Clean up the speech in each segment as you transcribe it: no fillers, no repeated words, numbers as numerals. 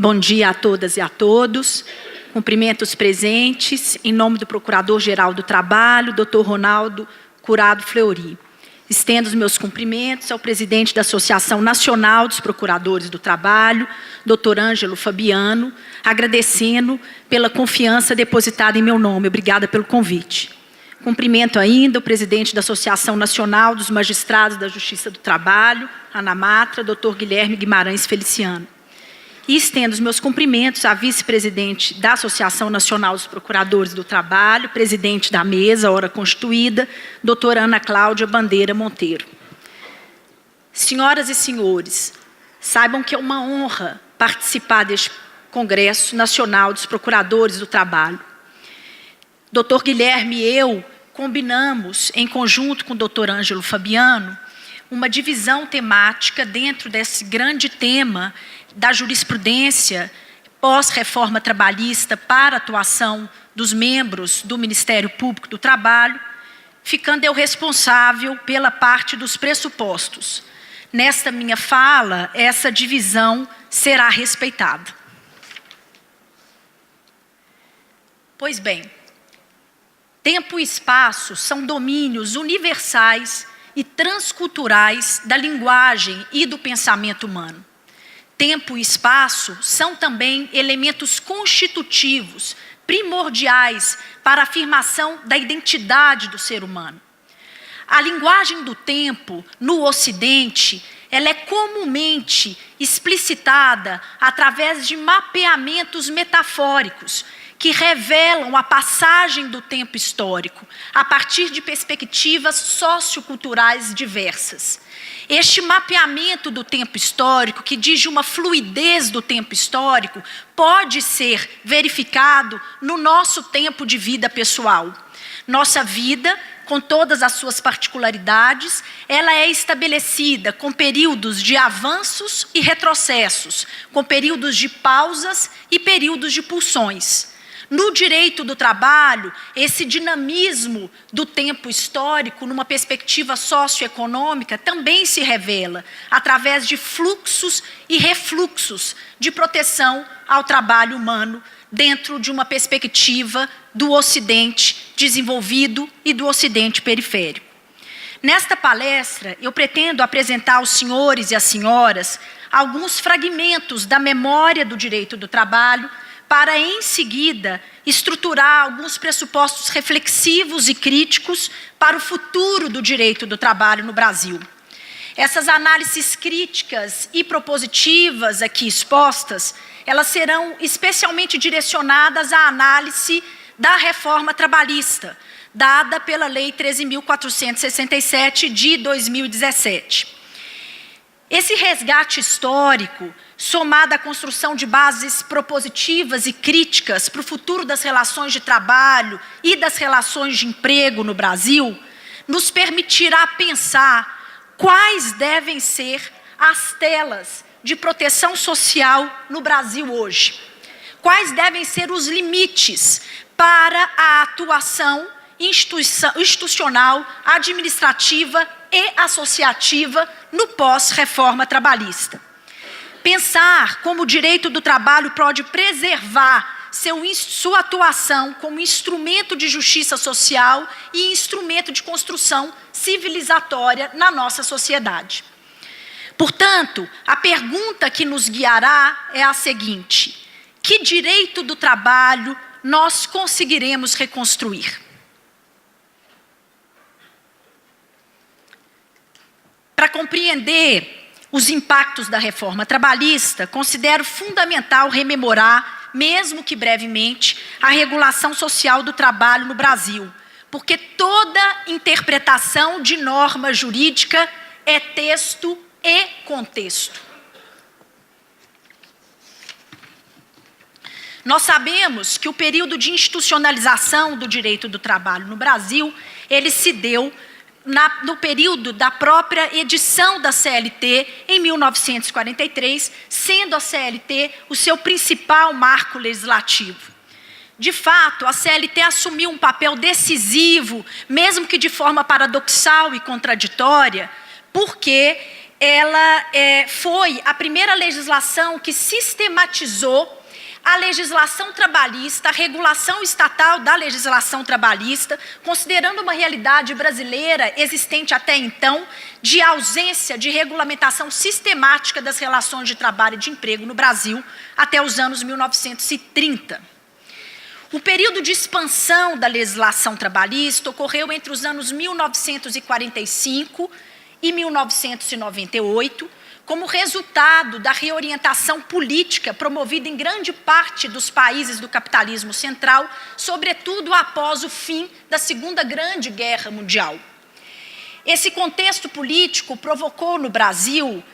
Bom dia a todas e a todos. Cumprimento os presentes, em nome do Procurador-Geral do Trabalho, Dr. Ronaldo Curado Fleury. Estendo os meus cumprimentos ao presidente da Associação Nacional dos Procuradores do Trabalho, Dr. Ângelo Fabiano, agradecendo pela confiança depositada em meu nome. Obrigada pelo convite. Cumprimento ainda o presidente da Associação Nacional dos Magistrados da Justiça do Trabalho, ANAMATRA, Dr. Guilherme Guimarães Feliciano. E estendo os meus cumprimentos à vice-presidente da Associação Nacional dos Procuradores do Trabalho, presidente da mesa, ora constituída, doutora Ana Cláudia Bandeira Monteiro. Senhoras e senhores, saibam que é uma honra participar deste Congresso Nacional dos Procuradores do Trabalho. Doutor Guilherme e eu combinamos, em conjunto com o doutor Ângelo Fabiano, uma divisão temática dentro desse grande tema da jurisprudência pós-reforma trabalhista para a atuação dos membros do Ministério Público do Trabalho, ficando eu responsável pela parte dos pressupostos. Nesta minha fala, essa divisão será respeitada. Pois bem, tempo e espaço são domínios universais e transculturais da linguagem e do pensamento humano. Tempo e espaço são também elementos constitutivos, primordiais para a afirmação da identidade do ser humano. A linguagem do tempo, no Ocidente, ela é comumente explicitada através de mapeamentos metafóricos, que revelam a passagem do tempo histórico, a partir de perspectivas socioculturais diversas. Este mapeamento do tempo histórico, que diz de uma fluidez do tempo histórico, pode ser verificado no nosso tempo de vida pessoal. Nossa vida, com todas as suas particularidades, ela é estabelecida com períodos de avanços e retrocessos, com períodos de pausas e períodos de pulsões. No direito do trabalho, esse dinamismo do tempo histórico, numa perspectiva socioeconômica, também se revela através de fluxos e refluxos de proteção ao trabalho humano, dentro de uma perspectiva do Ocidente desenvolvido e do Ocidente periférico. Nesta palestra, eu pretendo apresentar aos senhores e às senhoras alguns fragmentos da memória do direito do trabalho, para, em seguida, estruturar alguns pressupostos reflexivos e críticos para o futuro do direito do trabalho no Brasil. Essas análises críticas e propositivas aqui expostas, elas serão especialmente direcionadas à análise da reforma trabalhista, dada pela Lei 13.467 de 2017. Esse resgate histórico, somado à construção de bases propositivas e críticas para o futuro das relações de trabalho e das relações de emprego no Brasil, nos permitirá pensar quais devem ser as telas de proteção social no Brasil hoje. Quais devem ser os limites para a atuação institucional, administrativa e associativa no pós-reforma trabalhista. Pensar como o direito do trabalho pode preservar sua atuação como instrumento de justiça social e instrumento de construção civilizatória na nossa sociedade. Portanto, a pergunta que nos guiará é a seguinte: que direito do trabalho nós conseguiremos reconstruir? Para compreender os impactos da reforma trabalhista, considero fundamental rememorar, mesmo que brevemente, a regulação social do trabalho no Brasil, porque toda interpretação de norma jurídica é texto e contexto. Nós sabemos que o período de institucionalização do direito do trabalho no Brasil, ele se deu no período da própria edição da CLT, em 1943, sendo a CLT o seu principal marco legislativo. De fato, a CLT assumiu um papel decisivo, mesmo que de forma paradoxal e contraditória, porque ela foi a primeira legislação que sistematizou a legislação trabalhista, a regulação estatal da legislação trabalhista, considerando uma realidade brasileira existente até então, de ausência de regulamentação sistemática das relações de trabalho e de emprego no Brasil até os anos 1930. O período de expansão da legislação trabalhista ocorreu entre os anos 1945 e 1998, como resultado da reorientação política promovida em grande parte dos países do capitalismo central, sobretudo após o fim da Segunda Grande Guerra Mundial. Esse contexto político provocou no Brasil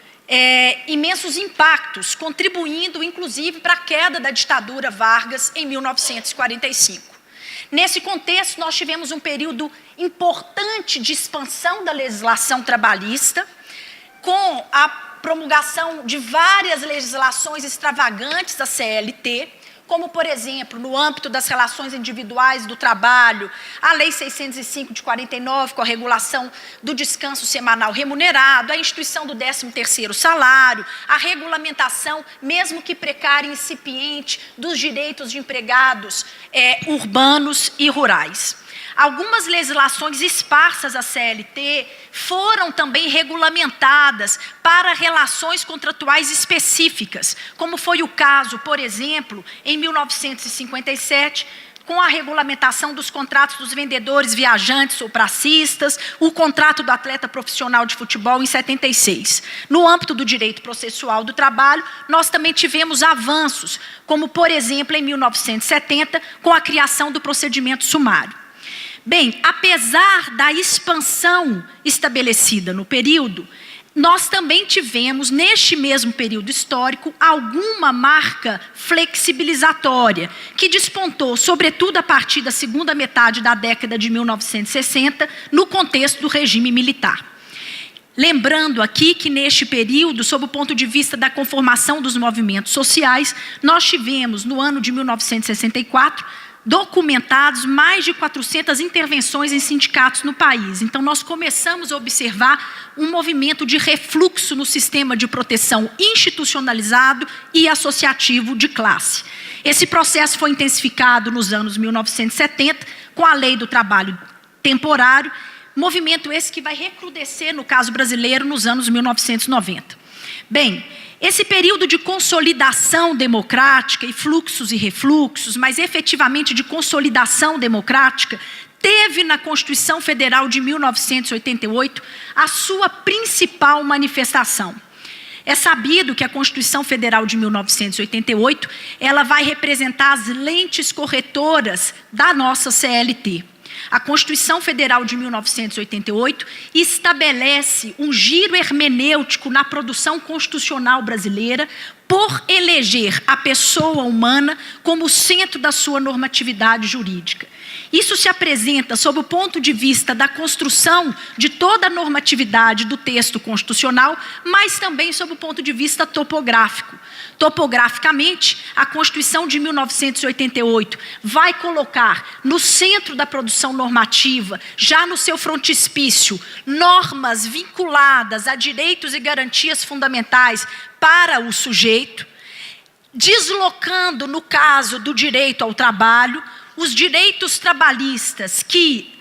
imensos impactos, contribuindo inclusive para a queda da ditadura Vargas em 1945. Nesse contexto, nós tivemos um período importante de expansão da legislação trabalhista, com a promulgação de várias legislações extravagantes da CLT, como, por exemplo, no âmbito das relações individuais do trabalho, a Lei 605 de 49, com a regulação do descanso semanal remunerado, a instituição do 13º salário, a regulamentação, mesmo que precária e incipiente, dos direitos de empregados urbanos e rurais. Algumas legislações esparsas à CLT foram também regulamentadas para relações contratuais específicas, como foi o caso, por exemplo, em 1957, com a regulamentação dos contratos dos vendedores, viajantes ou pracistas, o contrato do atleta profissional de futebol em 76. No âmbito do direito processual do trabalho, nós também tivemos avanços, como, por exemplo, em 1970, com a criação do procedimento sumário. Bem, apesar da expansão estabelecida no período, nós também tivemos, neste mesmo período histórico, alguma marca flexibilizatória, que despontou, sobretudo a partir da segunda metade da década de 1960, no contexto do regime militar. Lembrando aqui que neste período, sob o ponto de vista da conformação dos movimentos sociais, nós tivemos, no ano de 1964, documentados mais de 400 intervenções em sindicatos no país. Então, nós começamos a observar um movimento de refluxo no sistema de proteção institucionalizado e associativo de classe. Esse processo foi intensificado nos anos 1970, com a Lei do Trabalho Temporário, movimento esse que vai recrudescer, no caso brasileiro, nos anos 1990. Bem, esse período de consolidação democrática e fluxos e refluxos, mas efetivamente de consolidação democrática, teve na Constituição Federal de 1988 a sua principal manifestação. É sabido que a Constituição Federal de 1988, ela vai representar as lentes corretoras da nossa CLT. A Constituição Federal de 1988 estabelece um giro hermenêutico na produção constitucional brasileira por eleger a pessoa humana como centro da sua normatividade jurídica. Isso se apresenta sob o ponto de vista da construção de toda a normatividade do texto constitucional, mas também sob o ponto de vista topográfico. Topograficamente, a Constituição de 1988 vai colocar no centro da produção normativa, já no seu frontispício, normas vinculadas a direitos e garantias fundamentais para o sujeito, deslocando, no caso do direito ao trabalho, os direitos trabalhistas que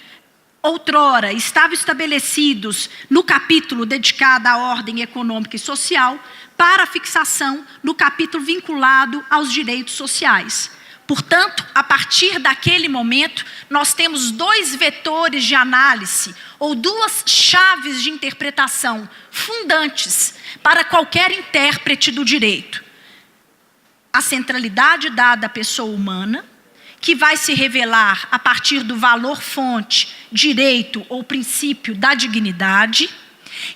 outrora estavam estabelecidos no capítulo dedicado à ordem econômica e social, para a fixação no capítulo vinculado aos direitos sociais. Portanto, a partir daquele momento, nós temos dois vetores de análise, ou duas chaves de interpretação fundantes para qualquer intérprete do direito. A centralidade dada à pessoa humana, que vai se revelar a partir do valor-fonte, direito ou princípio da dignidade,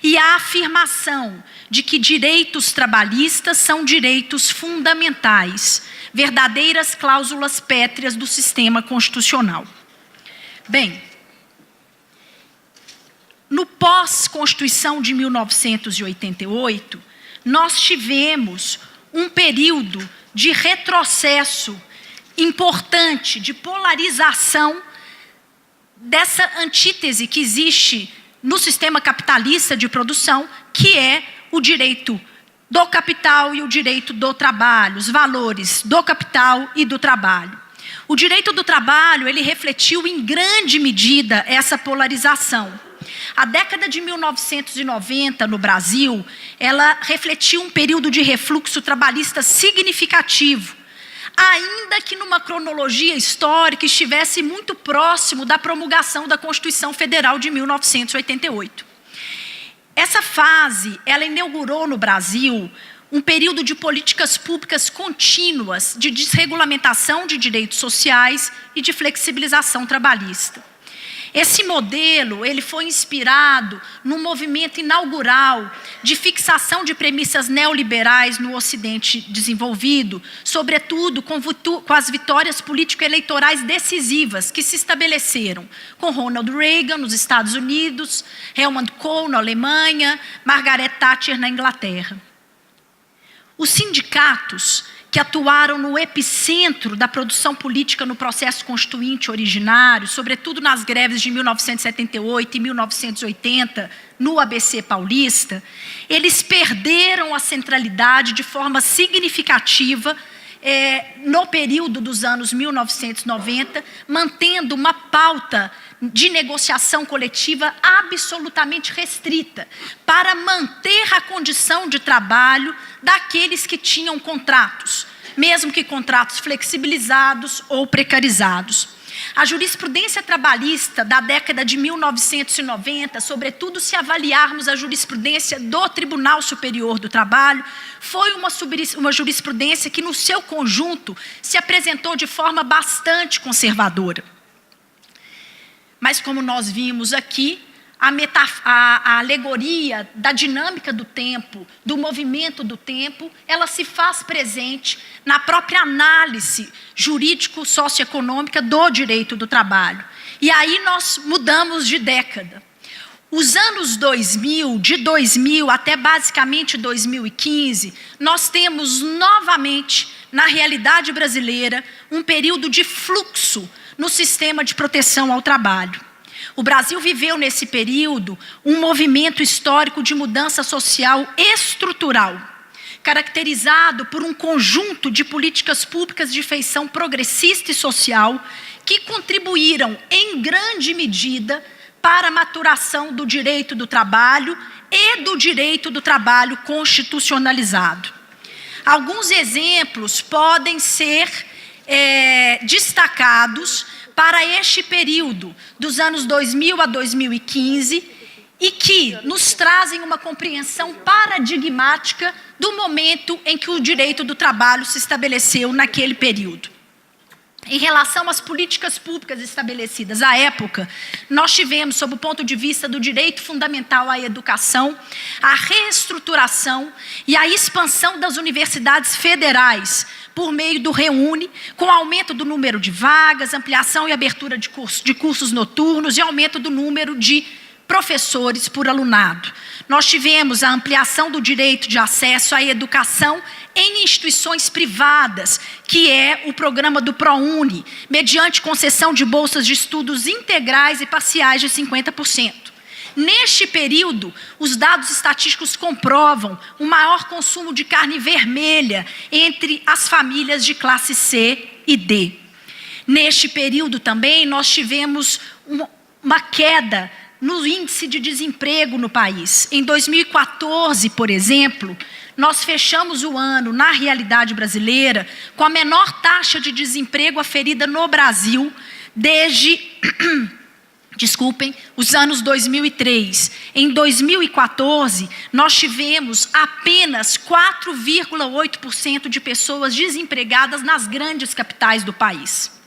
e a afirmação de que direitos trabalhistas são direitos fundamentais, verdadeiras cláusulas pétreas do sistema constitucional. Bem, no pós-Constituição de 1988, nós tivemos um período de retrocesso importante, de polarização dessa antítese que existe no sistema capitalista de produção, que é o direito do capital e o direito do trabalho, os valores do capital e do trabalho. O direito do trabalho, ele refletiu em grande medida essa polarização. A década de 1990 no Brasil, ela refletiu um período de refluxo trabalhista significativo, ainda que numa cronologia histórica estivesse muito próximo da promulgação da Constituição Federal de 1988. Essa fase, ela inaugurou no Brasil um período de políticas públicas contínuas de desregulamentação de direitos sociais e de flexibilização trabalhista. Esse modelo, ele foi inspirado num movimento inaugural de fixação de premissas neoliberais no Ocidente desenvolvido, sobretudo com as vitórias político-eleitorais decisivas que se estabeleceram com Ronald Reagan nos Estados Unidos, Helmut Kohl na Alemanha, Margaret Thatcher na Inglaterra. Os sindicatos que atuaram no epicentro da produção política no processo constituinte originário, sobretudo nas greves de 1978 e 1980, no ABC paulista, eles perderam a centralidade de forma significativa no período dos anos 1990, mantendo uma pauta de negociação coletiva absolutamente restrita, para manter a condição de trabalho daqueles que tinham contratos, mesmo que contratos flexibilizados ou precarizados. A jurisprudência trabalhista da década de 1990, sobretudo se avaliarmos a jurisprudência do Tribunal Superior do Trabalho, foi uma jurisprudência que, no seu conjunto, se apresentou de forma bastante conservadora. Mas, como nós vimos aqui, a alegoria da dinâmica do tempo, do movimento do tempo, ela se faz presente na própria análise jurídico-socioeconômica do direito do trabalho. E aí nós mudamos de década. Os anos 2000, de 2000 até basicamente 2015, nós temos novamente, na realidade brasileira, um período de fluxo no sistema de proteção ao trabalho. O Brasil viveu nesse período um movimento histórico de mudança social estrutural, caracterizado por um conjunto de políticas públicas de feição progressista e social que contribuíram em grande medida para a maturação do direito do trabalho e do direito do trabalho constitucionalizado. Alguns exemplos podem ser destacados para este período, dos anos 2000 a 2015, e que nos trazem uma compreensão paradigmática do momento em que o direito do trabalho se estabeleceu naquele período. Em relação às políticas públicas estabelecidas à época, nós tivemos, sob o ponto de vista do direito fundamental à educação, a reestruturação e a expansão das universidades federais, por meio do REUNE, com aumento do número de vagas, ampliação e abertura de cursos noturnos e aumento do número de professores por alunado. Nós tivemos a ampliação do direito de acesso à educação em instituições privadas, que é o programa do ProUni, mediante concessão de bolsas de estudos integrais e parciais de 50%. Neste período, os dados estatísticos comprovam um maior consumo de carne vermelha entre as famílias de classe C e D. Neste período também, nós tivemos uma queda no índice de desemprego no país. Em 2014, por exemplo, nós fechamos o ano, na realidade brasileira, com a menor taxa de desemprego aferida no Brasil desde os anos 2003. Em 2014, nós tivemos apenas 4,8% de pessoas desempregadas nas grandes capitais do país.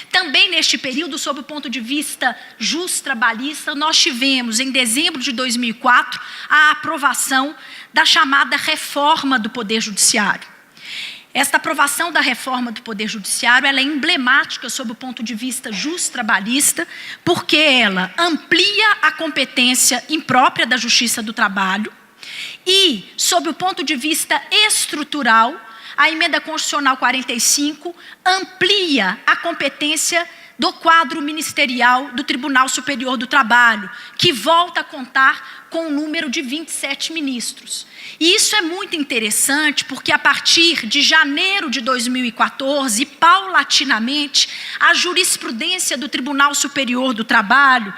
Também neste período, sob o ponto de vista justo-trabalhista, nós tivemos, em dezembro de 2004, a aprovação da chamada reforma do Poder Judiciário. Esta aprovação da reforma do Poder Judiciário, ela é emblemática sob o ponto de vista justo-trabalhista, porque ela amplia a competência imprópria da Justiça do Trabalho e, sob o ponto de vista estrutural, a Emenda Constitucional 45 amplia a competência do quadro ministerial do Tribunal Superior do Trabalho, que volta a contar com um número de 27 ministros. E isso é muito interessante porque a partir de janeiro de 2014, paulatinamente, a jurisprudência do Tribunal Superior do Trabalho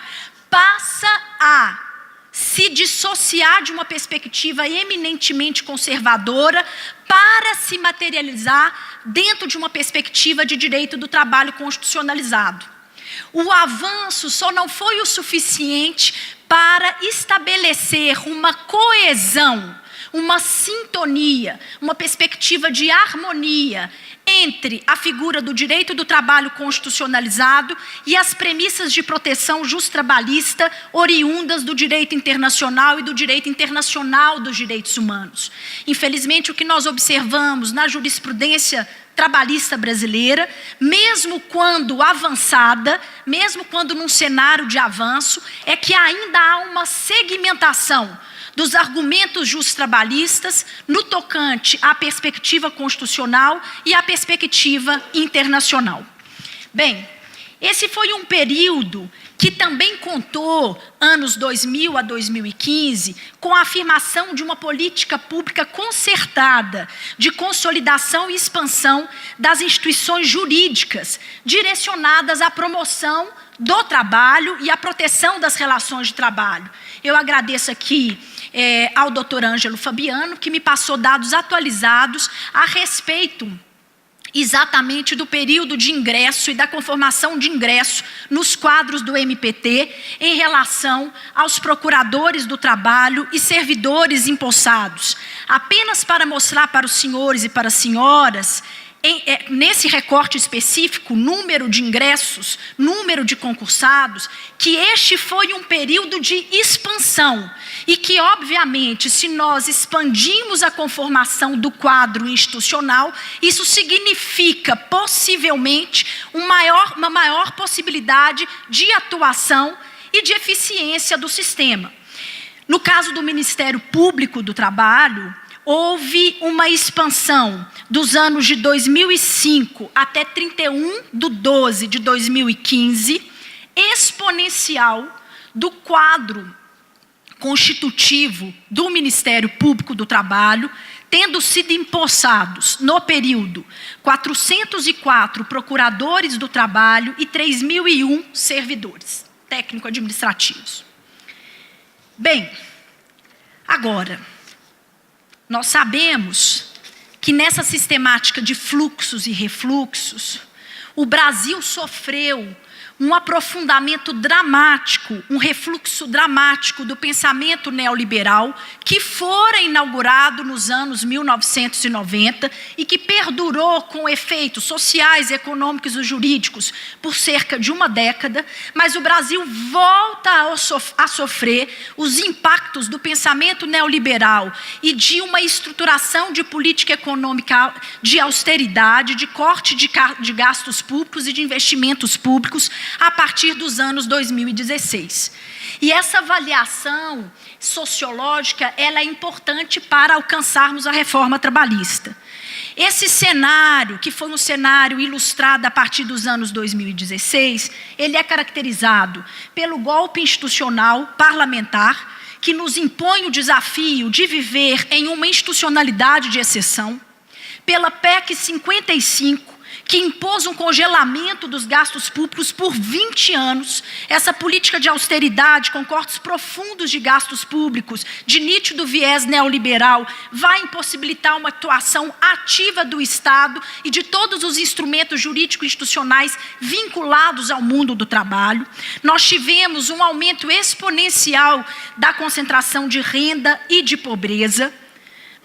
passa a se dissociar de uma perspectiva eminentemente conservadora para se materializar dentro de uma perspectiva de direito do trabalho constitucionalizado. O avanço só não foi o suficiente para estabelecer uma coesão, uma sintonia, uma perspectiva de harmonia entre a figura do direito do trabalho constitucionalizado e as premissas de proteção justrabalhista oriundas do direito internacional e do direito internacional dos direitos humanos. Infelizmente, o que nós observamos na jurisprudência trabalhista brasileira, mesmo quando avançada, mesmo quando num cenário de avanço, é que ainda há uma segmentação dos argumentos justrabalhistas no tocante à perspectiva constitucional e à perspectiva internacional. Bem, esse foi um período que também contou, anos 2000 a 2015, com a afirmação de uma política pública concertada de consolidação e expansão das instituições jurídicas, direcionadas à promoção do trabalho e à proteção das relações de trabalho. Eu agradeço aqui ao Dr. Ângelo Fabiano, que me passou dados atualizados a respeito exatamente do período de ingresso e da conformação de ingresso nos quadros do MPT em relação aos procuradores do trabalho e servidores empossados. Apenas para mostrar para os senhores e para as senhoras, nesse recorte específico, número de ingressos, número de concursados, que este foi um período de expansão e que, obviamente, se nós expandimos a conformação do quadro institucional, isso significa, possivelmente, uma maior possibilidade de atuação e de eficiência do sistema. No caso do Ministério Público do Trabalho, houve uma expansão dos anos de 2005 até 31/12/2015, exponencial do quadro constitutivo do Ministério Público do Trabalho, tendo sido empossados, no período, 404 procuradores do trabalho e 3.001 servidores técnico-administrativos. Bem, agora, nós sabemos que nessa sistemática de fluxos e refluxos, o Brasil sofreu um aprofundamento dramático, um refluxo dramático do pensamento neoliberal que fora inaugurado nos anos 1990 e que perdurou com efeitos sociais, econômicos e jurídicos por cerca de uma década, mas o Brasil volta a sofrer os impactos do pensamento neoliberal e de uma estruturação de política econômica de austeridade, de corte de gastos públicos e de investimentos públicos a partir dos anos 2016. E essa avaliação sociológica, ela é importante para alcançarmos a reforma trabalhista. Esse cenário, que foi um cenário ilustrado a partir dos anos 2016, ele é caracterizado pelo golpe institucional parlamentar, que nos impõe o desafio de viver em uma institucionalidade de exceção, pela PEC 55, que impôs um congelamento dos gastos públicos por 20 anos, essa política de austeridade com cortes profundos de gastos públicos, de nítido viés neoliberal, vai impossibilitar uma atuação ativa do Estado e de todos os instrumentos jurídicos institucionais vinculados ao mundo do trabalho. Nós tivemos um aumento exponencial da concentração de renda e de pobreza.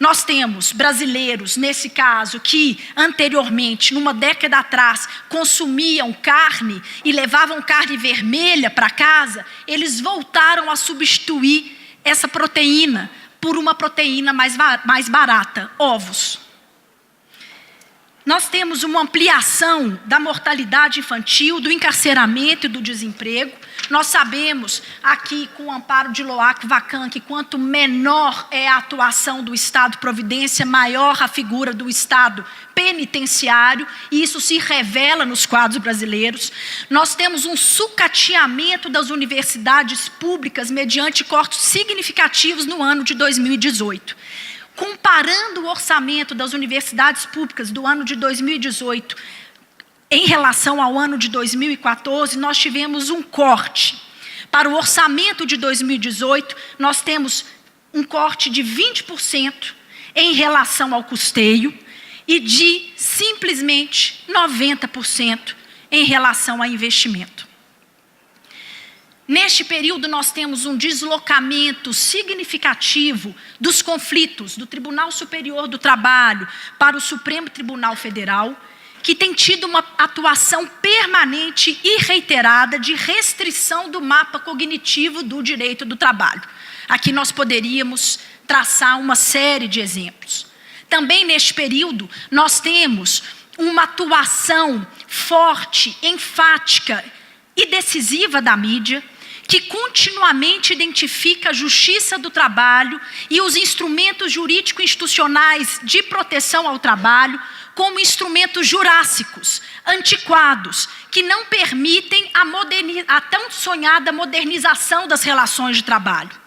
Nós temos brasileiros, nesse caso, que anteriormente, numa década atrás, consumiam carne e levavam carne vermelha para casa, eles voltaram a substituir essa proteína por uma proteína mais barata, ovos. nós temos uma ampliação da mortalidade infantil, do encarceramento e do desemprego. Nós sabemos aqui, com o amparo de Loac Vacan, que quanto menor é a atuação do Estado Providência, maior a figura do Estado penitenciário, e isso se revela nos quadros brasileiros. Nós temos um sucateamento das universidades públicas mediante cortes significativos no ano de 2018. Comparando o orçamento das universidades públicas do ano de 2018 em relação ao ano de 2014, nós tivemos um corte. Para o orçamento de 2018, nós temos um corte de 20% em relação ao custeio e de simplesmente 90% em relação a investimento. Neste período, nós temos um deslocamento significativo dos conflitos do Tribunal Superior do Trabalho para o Supremo Tribunal Federal, que tem tido uma atuação permanente e reiterada de restrição do mapa cognitivo do direito do trabalho. Aqui nós poderíamos traçar uma série de exemplos. Também neste período, nós temos uma atuação forte, enfática e decisiva da mídia, que continuamente identifica a justiça do trabalho e os instrumentos jurídico-institucionais de proteção ao trabalho como instrumentos jurássicos, antiquados, que não permitem a tão sonhada modernização das relações de trabalho.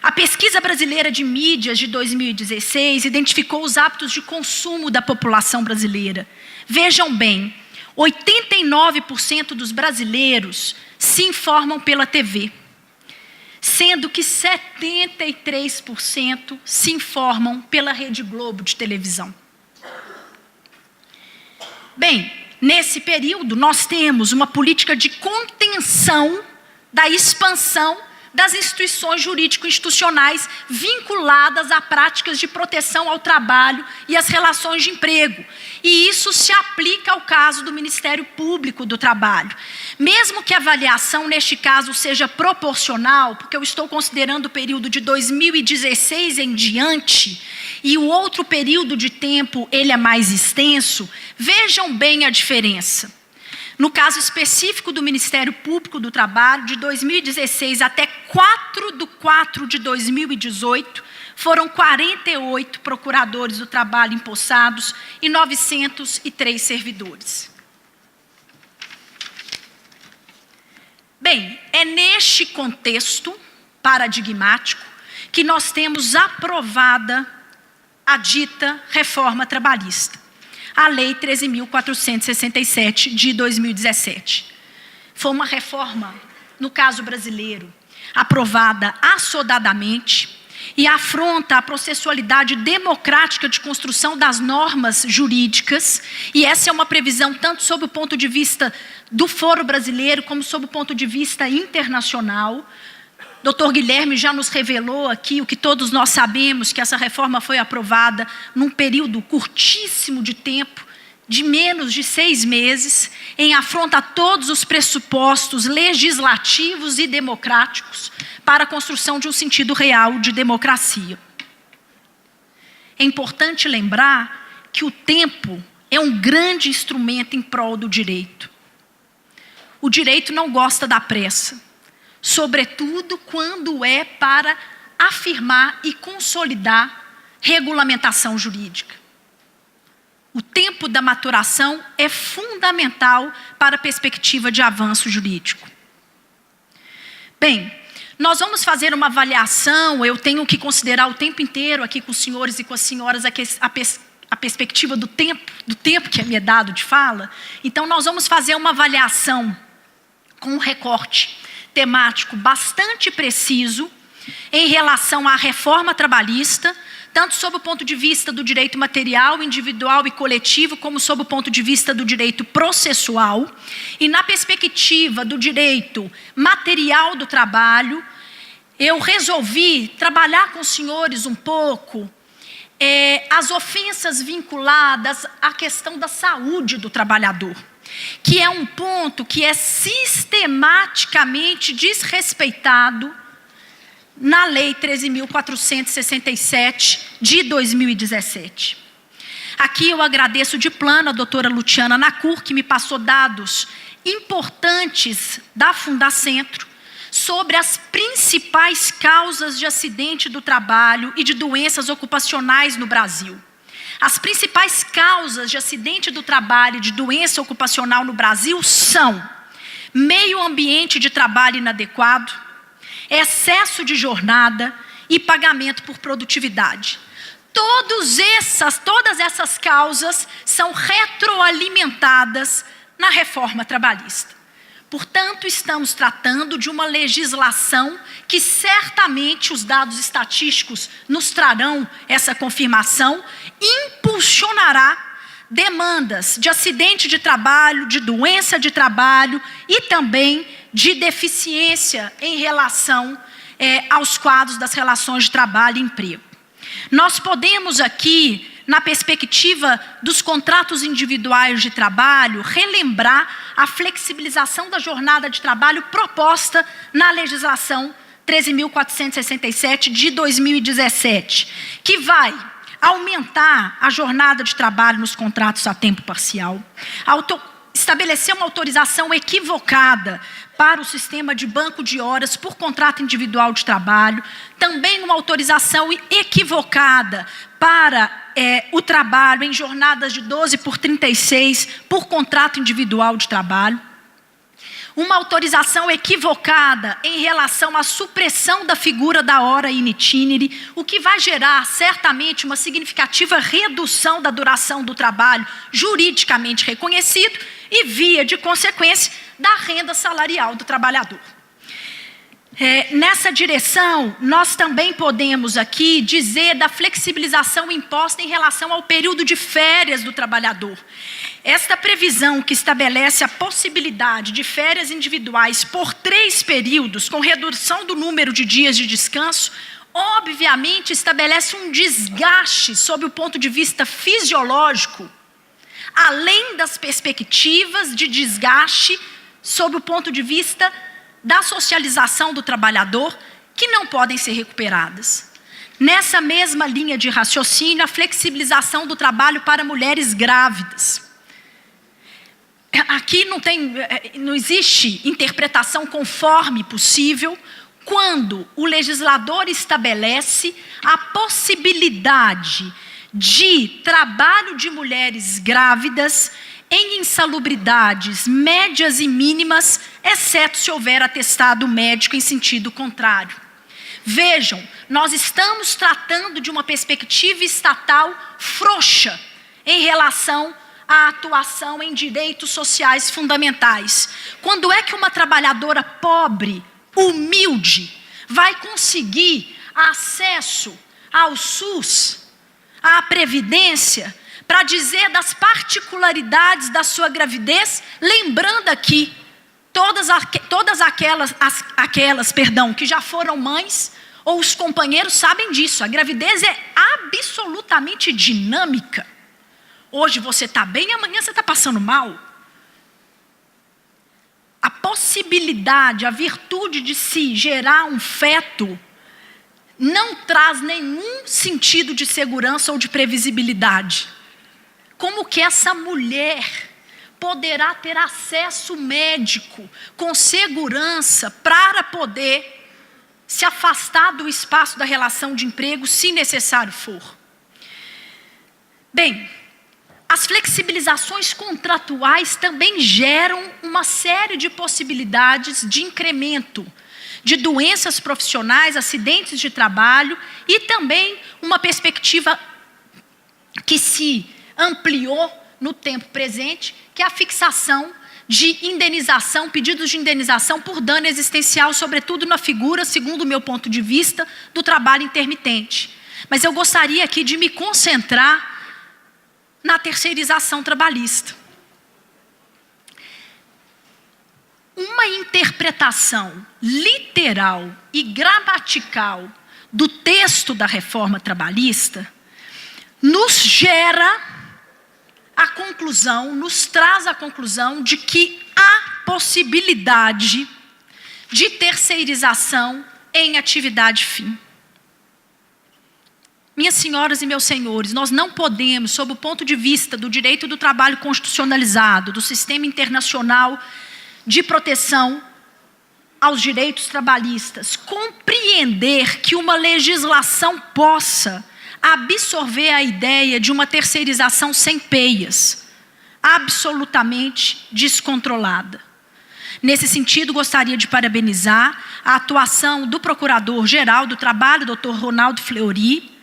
A pesquisa brasileira de mídias de 2016 identificou os hábitos de consumo da população brasileira. Vejam bem, 89% dos brasileiros se informam pela TV, sendo que 73% se informam pela Rede Globo de televisão. Bem, nesse período nós temos uma política de contenção da expansão das instituições jurídico-institucionais vinculadas a práticas de proteção ao trabalho e às relações de emprego. E isso se aplica ao caso do Ministério Público do Trabalho. Mesmo que a avaliação, neste caso, seja proporcional, porque eu estou considerando o período de 2016 em diante, e o outro período de tempo ele é mais extenso, vejam bem a diferença. No caso específico do Ministério Público do Trabalho, de 2016 até 4/4 de 2018, foram 48 procuradores do trabalho empossados e 903 servidores. Bem, é neste contexto paradigmático que nós temos aprovada a dita reforma trabalhista, a Lei 13.467 de 2017. Foi uma reforma, no caso brasileiro, aprovada assodadamente e afronta a processualidade democrática de construção das normas jurídicas, e essa é uma previsão tanto sob o ponto de vista do foro brasileiro como sob o ponto de vista internacional. Dr. Guilherme já nos revelou aqui o que todos nós sabemos, que essa reforma foi aprovada num período curtíssimo de tempo, de menos de 6 meses, em afronta a todos os pressupostos legislativos e democráticos para a construção de um sentido real de democracia. É importante lembrar que o tempo é um grande instrumento em prol do direito. O direito não gosta da pressa, sobretudo quando é para afirmar e consolidar regulamentação jurídica. O tempo da maturação é fundamental para a perspectiva de avanço jurídico. Bem, nós vamos fazer uma avaliação, eu tenho que considerar o tempo inteiro aqui com os senhores e com as senhoras a perspectiva do tempo que me é dado de fala. Então nós vamos fazer uma avaliação com um recorte temático bastante preciso em relação à reforma trabalhista, tanto sob o ponto de vista do direito material, individual e coletivo, como sob o ponto de vista do direito processual. E na perspectiva do direito material do trabalho, eu resolvi trabalhar com os senhores um pouco as ofensas vinculadas à questão da saúde do trabalhador, que é um ponto que é sistematicamente desrespeitado na Lei 13.467 de 2017. Aqui eu agradeço de plano a doutora Luciana Nacur, que me passou dados importantes da Fundacentro sobre as principais causas de acidente do trabalho e de doenças ocupacionais no Brasil. As principais causas de acidente do trabalho e de doença ocupacional no Brasil são meio ambiente de trabalho inadequado, excesso de jornada e pagamento por produtividade. Todas essas causas são retroalimentadas na reforma trabalhista. Portanto, estamos tratando de uma legislação que certamente os dados estatísticos nos trarão essa confirmação, impulsionará demandas de acidente de trabalho, de doença de trabalho e também de deficiência em relação aos quadros das relações de trabalho e emprego. Nós podemos aqui, na perspectiva dos contratos individuais de trabalho, relembrar a flexibilização da jornada de trabalho proposta na legislação 13.467 de 2017, que vai aumentar a jornada de trabalho nos contratos a tempo parcial, estabelecer uma autorização equivocada para o sistema de banco de horas por contrato individual de trabalho, também uma autorização equivocada para o trabalho em jornadas de 12 por 36 por contrato individual de trabalho, uma autorização equivocada em relação à supressão da figura da hora in itinere, o que vai gerar certamente uma significativa redução da duração do trabalho juridicamente reconhecido e, via de consequência, da renda salarial do trabalhador. Nessa direção, nós também podemos aqui dizer da flexibilização imposta em relação ao período de férias do trabalhador. Esta previsão que estabelece a possibilidade de férias individuais por 3 períodos, com redução do número de dias de descanso, obviamente estabelece um desgaste sob o ponto de vista fisiológico, além das perspectivas de desgaste sob o ponto de vista da socialização do trabalhador, que não podem ser recuperadas. Nessa mesma linha de raciocínio, a flexibilização do trabalho para mulheres grávidas. Aqui não existe interpretação conforme possível quando o legislador estabelece a possibilidade de trabalho de mulheres grávidas em insalubridades médias e mínimas, exceto se houver atestado médico em sentido contrário. Vejam, nós estamos tratando de uma perspectiva estatal frouxa em relação à atuação em direitos sociais fundamentais. Quando é que uma trabalhadora pobre, humilde, vai conseguir acesso ao SUS, à Previdência, para dizer das particularidades da sua gravidez, lembrando aqui todas aquelas que já foram mães, ou os companheiros sabem disso, a gravidez é absolutamente dinâmica. Hoje você está bem, amanhã você está passando mal. A possibilidade, a virtude de se gerar um feto não traz nenhum sentido de segurança ou de previsibilidade. Como que essa mulher poderá ter acesso médico com segurança para poder se afastar do espaço da relação de emprego, se necessário for? Bem, as flexibilizações contratuais também geram uma série de possibilidades de incremento de doenças profissionais, acidentes de trabalho e também uma perspectiva que se ampliou no tempo presente, que é a fixação de indenização, pedidos de indenização por dano existencial, sobretudo na figura, segundo o meu ponto de vista, do trabalho intermitente. Mas eu gostaria aqui de me concentrar na terceirização trabalhista. Uma interpretação literal e gramatical do texto da reforma trabalhista nos gera a conclusão, nos traz a conclusão de que há possibilidade de terceirização em atividade fim. Minhas senhoras e meus senhores, nós não podemos, sob o ponto de vista do direito do trabalho constitucionalizado, do sistema internacional de proteção aos direitos trabalhistas, compreender que uma legislação possa absorver a ideia de uma terceirização sem peias, absolutamente descontrolada. Nesse sentido, gostaria de parabenizar a atuação do Procurador-Geral do Trabalho, Dr. Ronaldo Fleury,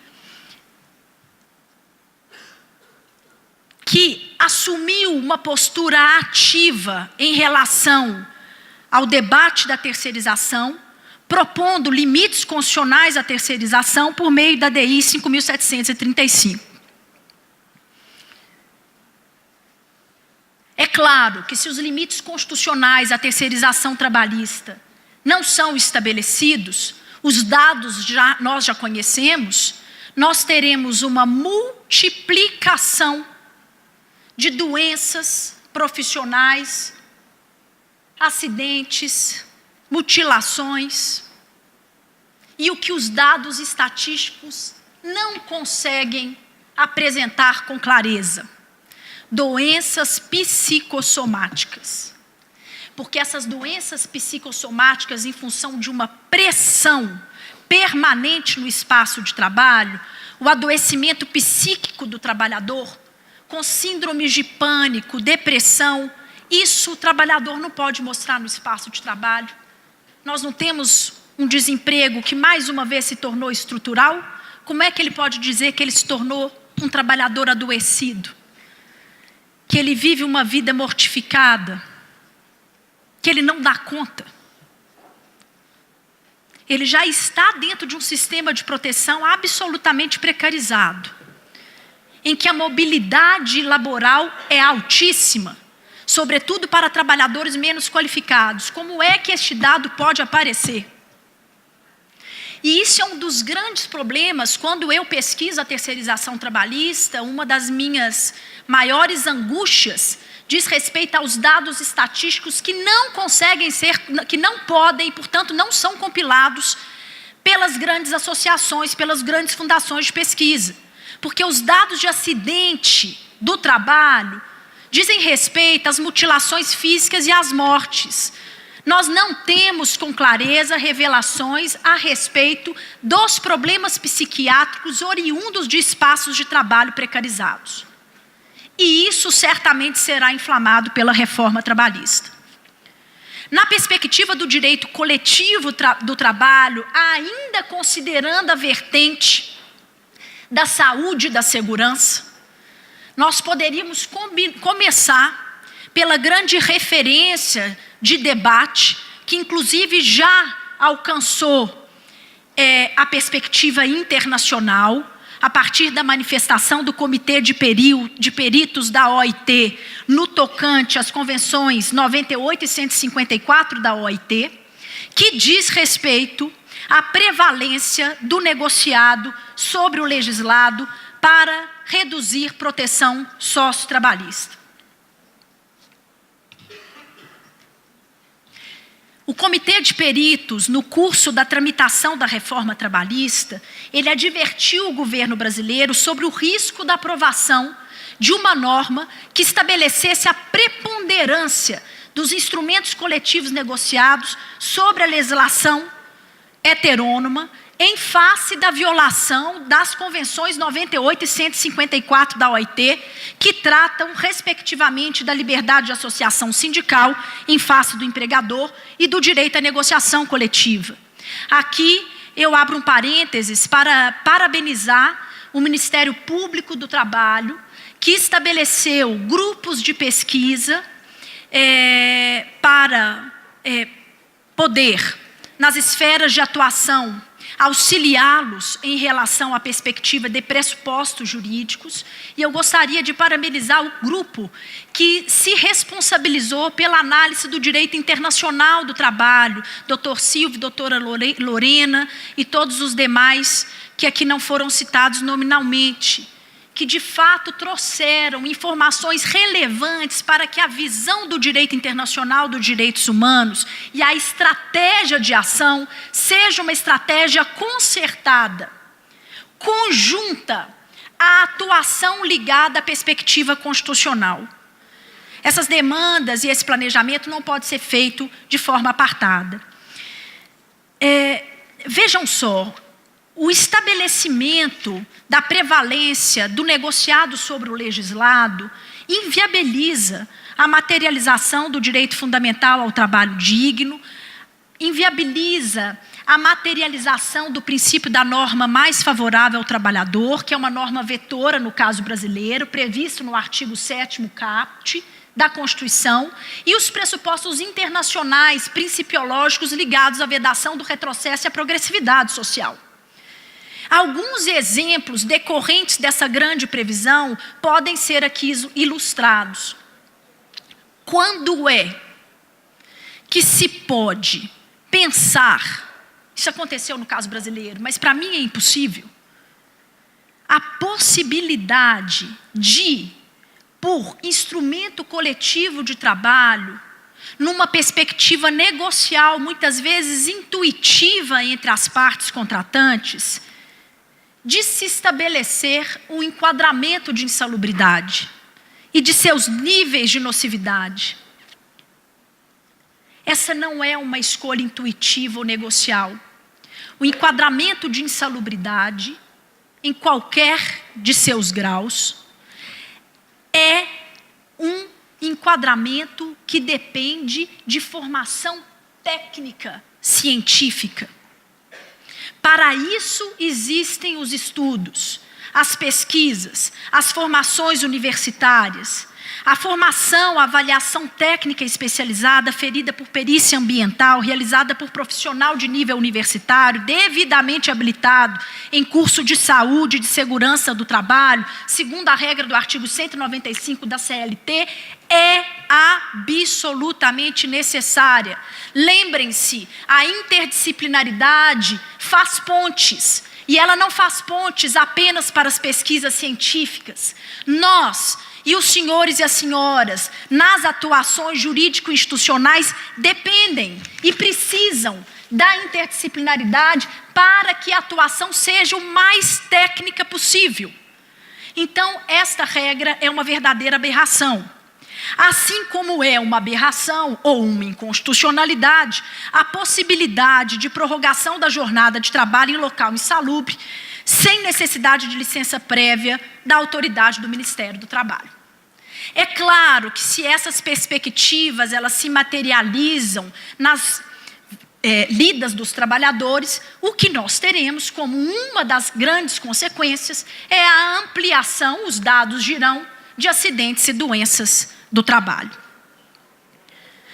que assumiu uma postura ativa em relação ao debate da terceirização, propondo limites constitucionais à terceirização por meio da DI 5.735. É claro que se os limites constitucionais à terceirização trabalhista não são estabelecidos, os dados nós já conhecemos, nós teremos uma multiplicação de doenças profissionais, acidentes, mutilações, e o que os dados estatísticos não conseguem apresentar com clareza: doenças psicossomáticas. Porque essas doenças psicossomáticas, em função de uma pressão permanente no espaço de trabalho, o adoecimento psíquico do trabalhador, com síndromes de pânico, depressão, isso o trabalhador não pode mostrar no espaço de trabalho. Nós não temos um desemprego que mais uma vez se tornou estrutural. Como é que ele pode dizer que ele se tornou um trabalhador adoecido? Que ele vive uma vida mortificada, que ele não dá conta. Ele já está dentro de um sistema de proteção absolutamente precarizado, em que a mobilidade laboral é altíssima, sobretudo para trabalhadores menos qualificados. Como é que este dado pode aparecer? E isso é um dos grandes problemas. Quando eu pesquiso a terceirização trabalhista, uma das minhas maiores angústias diz respeito aos dados estatísticos que não conseguem ser, que não podem e, portanto, não são compilados pelas grandes associações, pelas grandes fundações de pesquisa. Porque os dados de acidente do trabalho dizem respeito às mutilações físicas e às mortes. Nós não temos com clareza revelações a respeito dos problemas psiquiátricos oriundos de espaços de trabalho precarizados. E isso certamente será inflamado pela reforma trabalhista. Na perspectiva do direito coletivo do trabalho, ainda considerando a vertente da saúde e da segurança, nós poderíamos começar pela grande referência de debate, que inclusive já alcançou a perspectiva internacional, a partir da manifestação do Comitê de Peritos da OIT, no tocante às convenções 98 e 154 da OIT, que diz respeito à prevalência do negociado sobre o legislado para reduzir proteção sociotrabalhista. O Comitê de Peritos, no curso da tramitação da reforma trabalhista, ele advertiu o governo brasileiro sobre o risco da aprovação de uma norma que estabelecesse a preponderância dos instrumentos coletivos negociados sobre a legislação heterônoma, em face da violação das convenções 98 e 154 da OIT, que tratam, respectivamente, da liberdade de associação sindical em face do empregador e do direito à negociação coletiva. Aqui eu abro um parênteses para parabenizar o Ministério Público do Trabalho, que estabeleceu grupos de pesquisa para poder, nas esferas de atuação, auxiliá-los em relação à perspectiva de pressupostos jurídicos. E eu gostaria de parabenizar o grupo que se responsabilizou pela análise do direito internacional do trabalho, Dr. Silvio, doutora Lorena e todos os demais que aqui não foram citados nominalmente, que de fato trouxeram informações relevantes para que a visão do direito internacional dos direitos humanos e a estratégia de ação seja uma estratégia concertada conjunta à atuação ligada à perspectiva constitucional. Essas demandas e esse planejamento não pode ser feito de forma apartada. Vejam só, o estabelecimento da prevalência do negociado sobre o legislado inviabiliza a materialização do direito fundamental ao trabalho digno, inviabiliza a materialização do princípio da norma mais favorável ao trabalhador, que é uma norma vetora no caso brasileiro, previsto no artigo 7º caput da Constituição, e os pressupostos internacionais principiológicos ligados à vedação do retrocesso e à progressividade social. Alguns exemplos decorrentes dessa grande previsão podem ser aqui ilustrados. Quando é que se pode pensar, isso aconteceu no caso brasileiro, mas para mim é impossível, a possibilidade de, por instrumento coletivo de trabalho, numa perspectiva negocial, muitas vezes intuitiva entre as partes contratantes, de se estabelecer um enquadramento de insalubridade e de seus níveis de nocividade. Essa não é uma escolha intuitiva ou negocial. O enquadramento de insalubridade, em qualquer de seus graus, é um enquadramento que depende de formação técnica, científica. Para isso existem os estudos, as pesquisas, as formações universitárias, a formação, a avaliação técnica especializada, ferida por perícia ambiental, realizada por profissional de nível universitário, devidamente habilitado em curso de saúde e de segurança do trabalho, segundo a regra do artigo 195 da CLT, é absolutamente necessária. Lembrem-se, a interdisciplinaridade faz pontes, e ela não faz pontes apenas para as pesquisas científicas. Nós e os senhores e as senhoras, nas atuações jurídico-institucionais, dependem e precisam da interdisciplinaridade para que a atuação seja o mais técnica possível. Então, esta regra é uma verdadeira aberração. Assim como é uma aberração ou uma inconstitucionalidade, a possibilidade de prorrogação da jornada de trabalho em local insalubre, sem necessidade de licença prévia da autoridade do Ministério do Trabalho. É claro que se essas perspectivas elas se materializam nas lidas dos trabalhadores, o que nós teremos como uma das grandes consequências é a ampliação, os dados dirão, de acidentes e doenças do trabalho.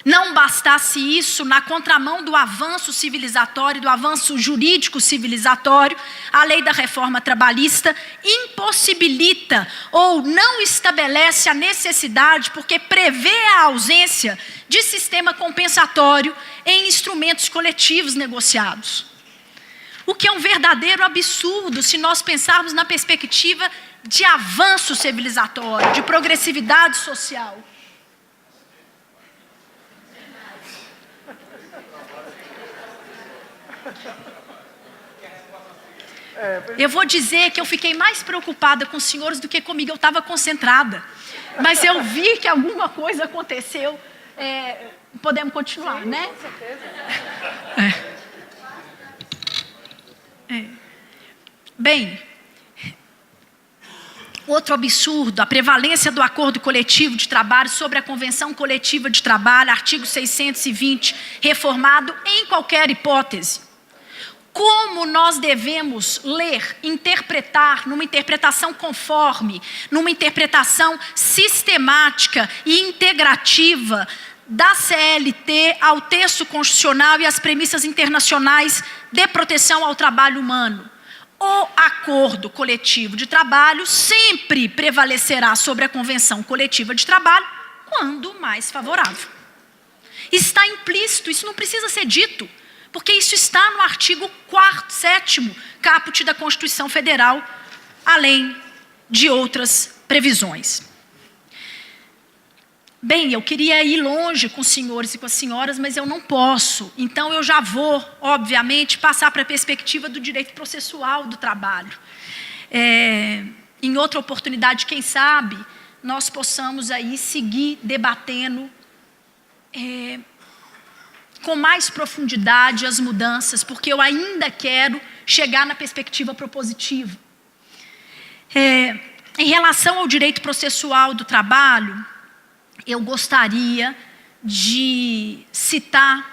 Não bastasse isso, na contramão do avanço civilizatório, do avanço jurídico civilizatório, a lei da reforma trabalhista impossibilita ou não estabelece a necessidade, porque prevê a ausência de sistema compensatório em instrumentos coletivos negociados. O que é um verdadeiro absurdo se nós pensarmos na perspectiva de avanço civilizatório, de progressividade social. Eu vou dizer que eu fiquei mais preocupada com os senhores do que comigo, eu estava concentrada. Mas eu vi que alguma coisa aconteceu. Podemos continuar, sim, né? Com certeza. Bem, outro absurdo, a prevalência do acordo coletivo de trabalho sobre a Convenção Coletiva de Trabalho, artigo 620, reformado em qualquer hipótese. Como nós devemos ler, interpretar, numa interpretação conforme, numa interpretação sistemática e integrativa da CLT ao texto constitucional e às premissas internacionais de proteção ao trabalho humano? O acordo coletivo de trabalho sempre prevalecerá sobre a Convenção Coletiva de Trabalho quando mais favorável. Está implícito, isso não precisa ser dito, porque isso está no artigo 7º caput da Constituição Federal, além de outras previsões. Bem, eu queria ir longe com os senhores e com as senhoras, mas eu não posso. Então, eu já vou, obviamente, passar para a perspectiva do direito processual do trabalho. Em outra oportunidade, quem sabe, nós possamos aí seguir debatendo com mais profundidade as mudanças, porque eu ainda quero chegar na perspectiva propositiva. Em relação ao direito processual do trabalho, eu gostaria de citar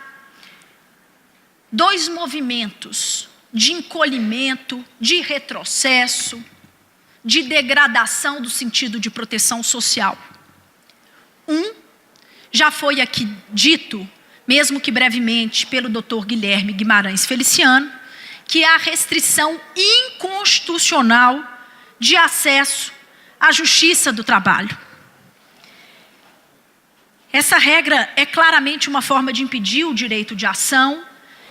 2 movimentos de encolhimento, de retrocesso, de degradação do sentido de proteção social. Já foi aqui dito, mesmo que brevemente, pelo Dr. Guilherme Guimarães Feliciano, que é a restrição inconstitucional de acesso à justiça do trabalho. Essa regra é claramente uma forma de impedir o direito de ação.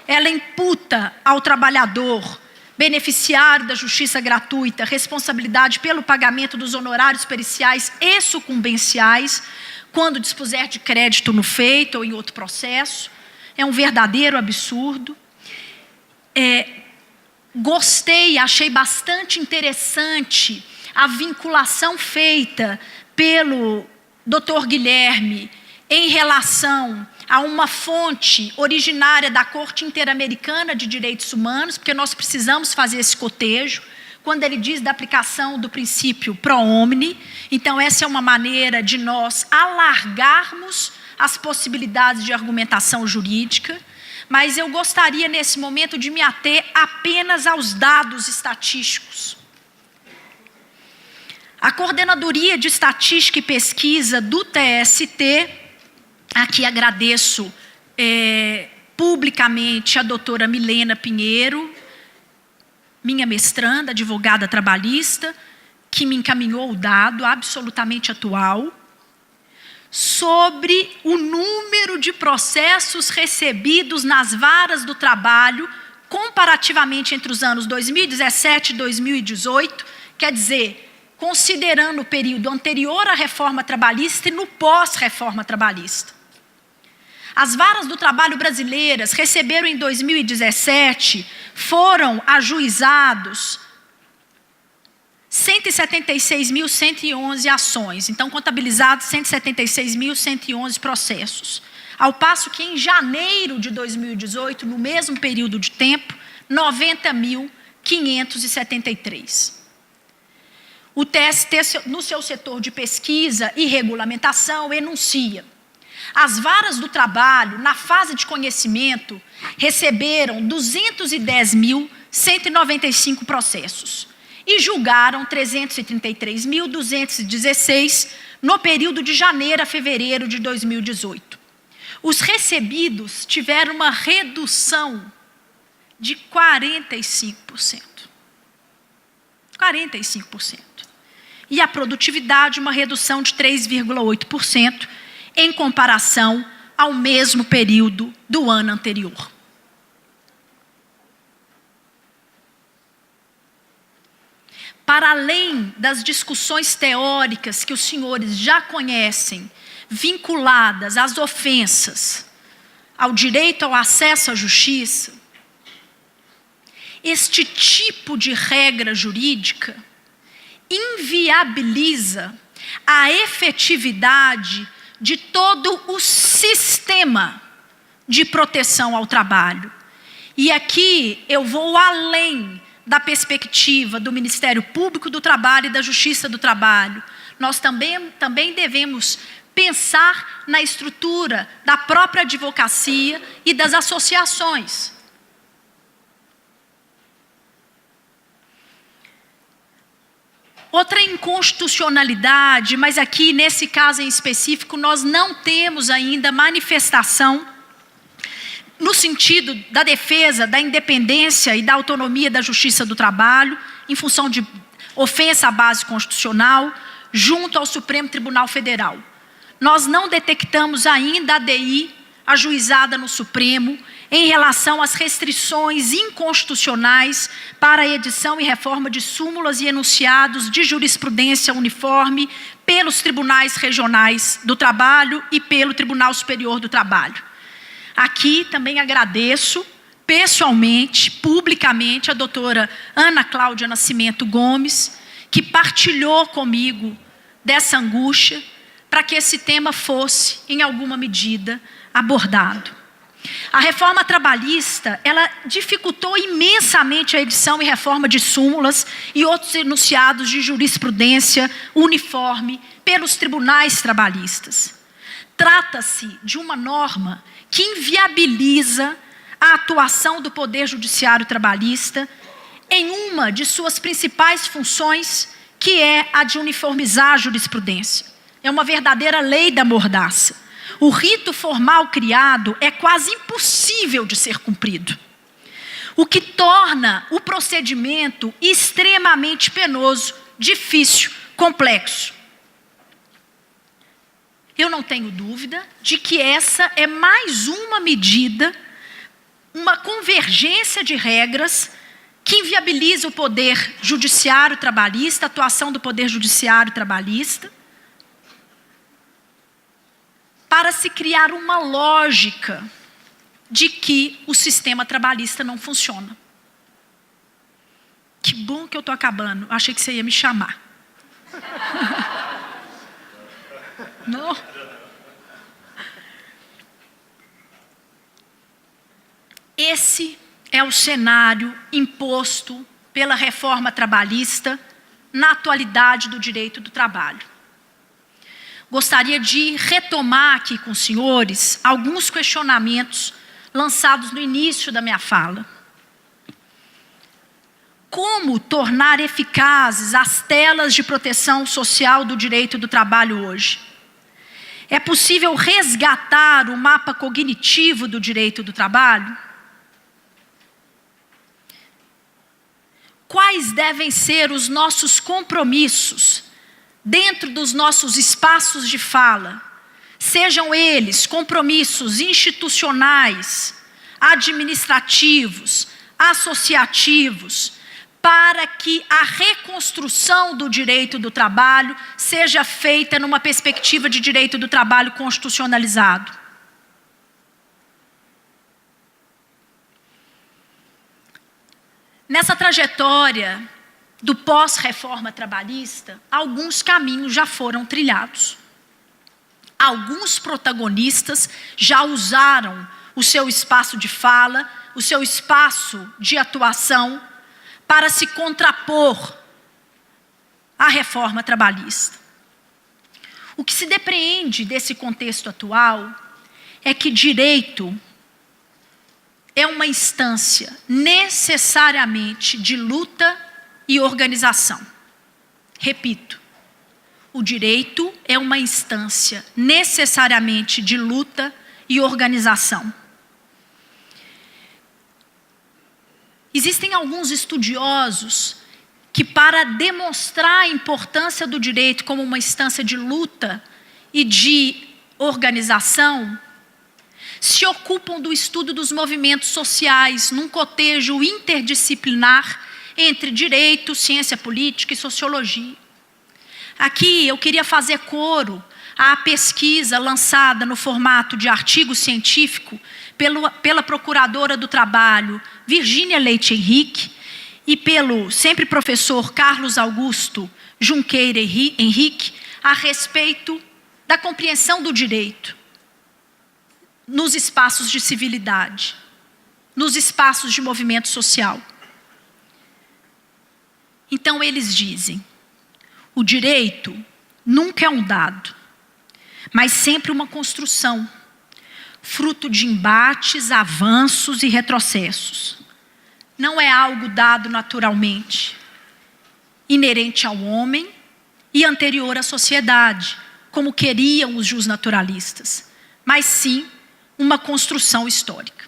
Ela imputa ao trabalhador, beneficiário da justiça gratuita, responsabilidade pelo pagamento dos honorários periciais e sucumbenciais, quando dispuser de crédito no feito ou em outro processo. É um verdadeiro absurdo. Gostei, achei bastante interessante a vinculação feita pelo Dr. Guilherme em relação a uma fonte originária da Corte Interamericana de Direitos Humanos, porque nós precisamos fazer esse cotejo, quando ele diz da aplicação do princípio pro homine. Então, essa é uma maneira de nós alargarmos as possibilidades de argumentação jurídica, mas eu gostaria, nesse momento, de me ater apenas aos dados estatísticos. A Coordenadoria de Estatística e Pesquisa do TST, aqui agradeço publicamente a doutora Milena Pinheiro, minha mestranda, advogada trabalhista, que me encaminhou o dado absolutamente atual, sobre o número de processos recebidos nas varas do trabalho, comparativamente entre os anos 2017 e 2018, quer dizer, considerando o período anterior à reforma trabalhista e no pós-reforma trabalhista. As varas do trabalho brasileiras receberam em 2017, foram ajuizados 176.111 ações, então contabilizados 176.111 processos. Ao passo que em janeiro de 2018, no mesmo período de tempo, 90.573. O TST, no seu setor de pesquisa e regulamentação, enuncia: as varas do trabalho, na fase de conhecimento, receberam 210.195 processos e julgaram 333.216 no período de janeiro a fevereiro de 2018. Os recebidos tiveram uma redução de 45%. 45%. E a produtividade, uma redução de 3,8%, em comparação ao mesmo período do ano anterior. Para além das discussões teóricas que os senhores já conhecem, vinculadas às ofensas, ao direito ao acesso à justiça, este tipo de regra jurídica inviabiliza a efetividade de todo o sistema de proteção ao trabalho. E aqui eu vou além da perspectiva do Ministério Público do Trabalho e da Justiça do Trabalho. Nós também devemos pensar na estrutura da própria advocacia e das associações. Outra inconstitucionalidade, mas aqui nesse caso em específico nós não temos ainda manifestação no sentido da defesa da independência e da autonomia da Justiça do Trabalho, em função de ofensa à base constitucional, junto ao Supremo Tribunal Federal. Nós não detectamos ainda a ADI ajuizada no Supremo em relação às restrições inconstitucionais para a edição e reforma de súmulas e enunciados de jurisprudência uniforme pelos tribunais regionais do trabalho e pelo Tribunal Superior do Trabalho. Aqui também agradeço pessoalmente, publicamente, a doutora Ana Cláudia Nascimento Gomes, que partilhou comigo dessa angústia para que esse tema fosse, em alguma medida, abordado. A reforma trabalhista, ela dificultou imensamente a edição e reforma de súmulas e outros enunciados de jurisprudência uniforme pelos tribunais trabalhistas. Trata-se de uma norma que inviabiliza a atuação do Poder Judiciário Trabalhista em uma de suas principais funções, que é a de uniformizar a jurisprudência. É uma verdadeira lei da mordaça. O rito formal criado é quase impossível de ser cumprido, o que torna o procedimento extremamente penoso, difícil, complexo. Eu não tenho dúvida de que essa é mais uma medida, uma convergência de regras que inviabiliza o Poder Judiciário Trabalhista, a atuação do Poder Judiciário Trabalhista, para se criar uma lógica de que o sistema trabalhista não funciona. Que bom que eu estou acabando. Achei que você ia me chamar. Não? Esse é o cenário imposto pela reforma trabalhista na atualidade do direito do trabalho. Gostaria de retomar aqui com os senhores alguns questionamentos lançados no início da minha fala. Como tornar eficazes as telas de proteção social do direito do trabalho hoje? É possível resgatar o mapa cognitivo do direito do trabalho? Quais devem ser os nossos compromissos dentro dos nossos espaços de fala, sejam eles compromissos institucionais, administrativos, associativos, para que a reconstrução do direito do trabalho seja feita numa perspectiva de direito do trabalho constitucionalizado. Nessa trajetória do pós-reforma trabalhista, alguns caminhos já foram trilhados. Alguns protagonistas já usaram o seu espaço de fala, o seu espaço de atuação, para se contrapor à reforma trabalhista. O que se depreende desse contexto atual é que direito é uma instância necessariamente de luta e organização. Repito, o direito é uma instância necessariamente de luta e organização. Existem alguns estudiosos que, para demonstrar a importância do direito como uma instância de luta e de organização, se ocupam do estudo dos movimentos sociais num cotejo interdisciplinar entre direito, ciência política e sociologia. Aqui eu queria fazer coro à pesquisa lançada no formato de artigo científico pela procuradora do trabalho Virgínia Leite Henrique e pelo sempre professor Carlos Augusto Junqueira Henrique a respeito da compreensão do direito nos espaços de civilidade, nos espaços de movimento social. Então eles dizem: o direito nunca é um dado, mas sempre uma construção, fruto de embates, avanços e retrocessos. Não é algo dado naturalmente, inerente ao homem e anterior à sociedade, como queriam os justnaturalistas, mas sim uma construção histórica.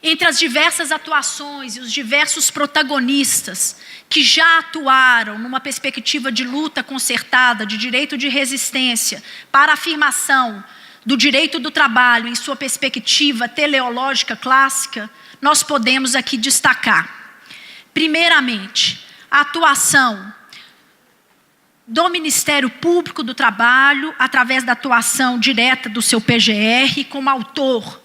Entre as diversas atuações e os diversos protagonistas que já atuaram numa perspectiva de luta concertada, de direito de resistência, para a afirmação do direito do trabalho em sua perspectiva teleológica clássica, nós podemos aqui destacar. Primeiramente, a atuação do Ministério Público do Trabalho, através da atuação direta do seu PGR, como autor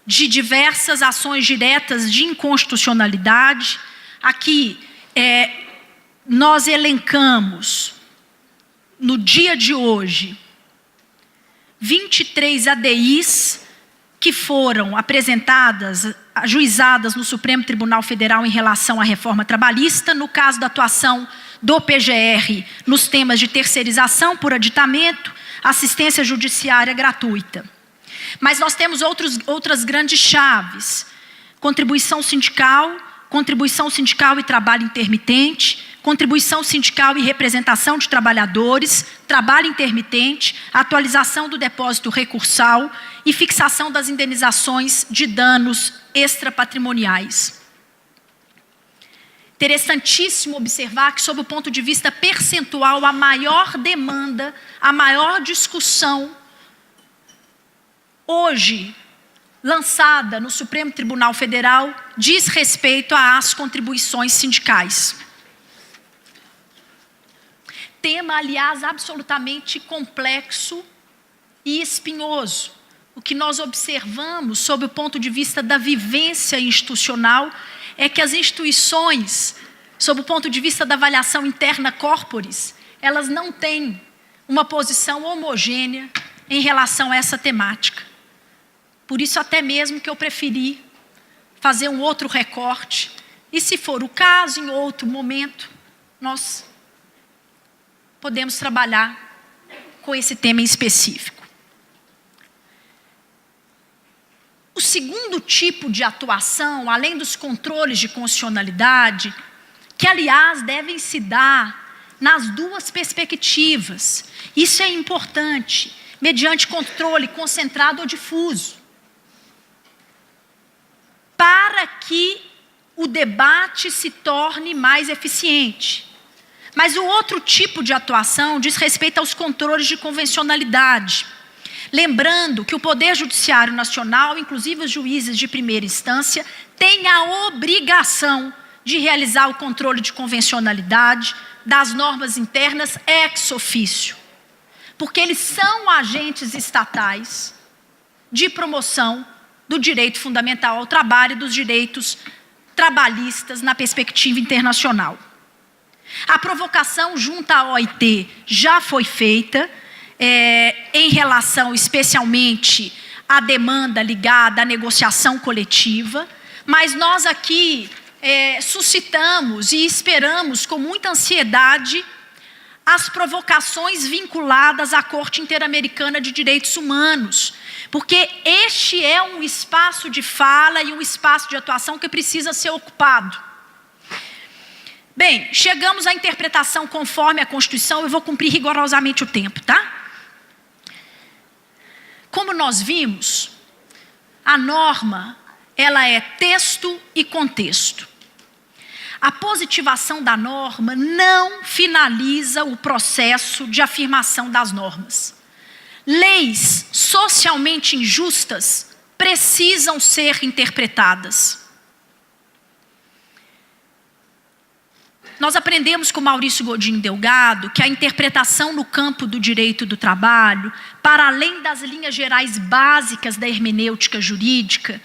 de diversas ações diretas de inconstitucionalidade. Aqui, nós elencamos, no dia de hoje, 23 ADIs que foram apresentadas, ajuizadas no Supremo Tribunal Federal em relação à reforma trabalhista, no caso da atuação do PGR nos temas de terceirização por aditamento, assistência judiciária gratuita. Mas nós temos outras grandes chaves: contribuição sindical e trabalho intermitente, contribuição sindical e representação de trabalhadores, trabalho intermitente, atualização do depósito recursal e fixação das indenizações de danos extrapatrimoniais. Interessantíssimo observar que, sob o ponto de vista percentual, a maior demanda, a maior discussão hoje lançada no Supremo Tribunal Federal diz respeito às contribuições sindicais. Tema, aliás, absolutamente complexo e espinhoso. O que nós observamos, sob o ponto de vista da vivência institucional, é que as instituições, sob o ponto de vista da avaliação interna corporis, elas não têm uma posição homogênea em relação a essa temática. Por isso, até mesmo que eu preferi fazer um outro recorte, e se for o caso, em outro momento, nós podemos trabalhar com esse tema em específico. O segundo tipo de atuação, além dos controles de constitucionalidade, que aliás devem se dar nas duas perspectivas, isso é importante, mediante controle concentrado ou difuso, para que o debate se torne mais eficiente. Mas o outro tipo de atuação diz respeito aos controles de convencionalidade. Lembrando que o Poder Judiciário Nacional, inclusive os juízes de primeira instância, tem a obrigação de realizar o controle de convencionalidade das normas internas ex officio, porque eles são agentes estatais de promoção do direito fundamental ao trabalho e dos direitos trabalhistas na perspectiva internacional. A provocação junto à OIT já foi feita, em relação especialmente à demanda ligada à negociação coletiva, mas nós aqui suscitamos e esperamos com muita ansiedade as provocações vinculadas à Corte Interamericana de Direitos Humanos, porque este é um espaço de fala e um espaço de atuação que precisa ser ocupado. Bem, chegamos à interpretação conforme a Constituição, eu vou cumprir rigorosamente o tempo, tá? Como nós vimos, a norma, ela é texto e contexto. A positivação da norma não finaliza o processo de afirmação das normas. Leis socialmente injustas precisam ser interpretadas. Nós aprendemos com Maurício Godinho Delgado que a interpretação no campo do direito do trabalho, para além das linhas gerais básicas da hermenêutica jurídica,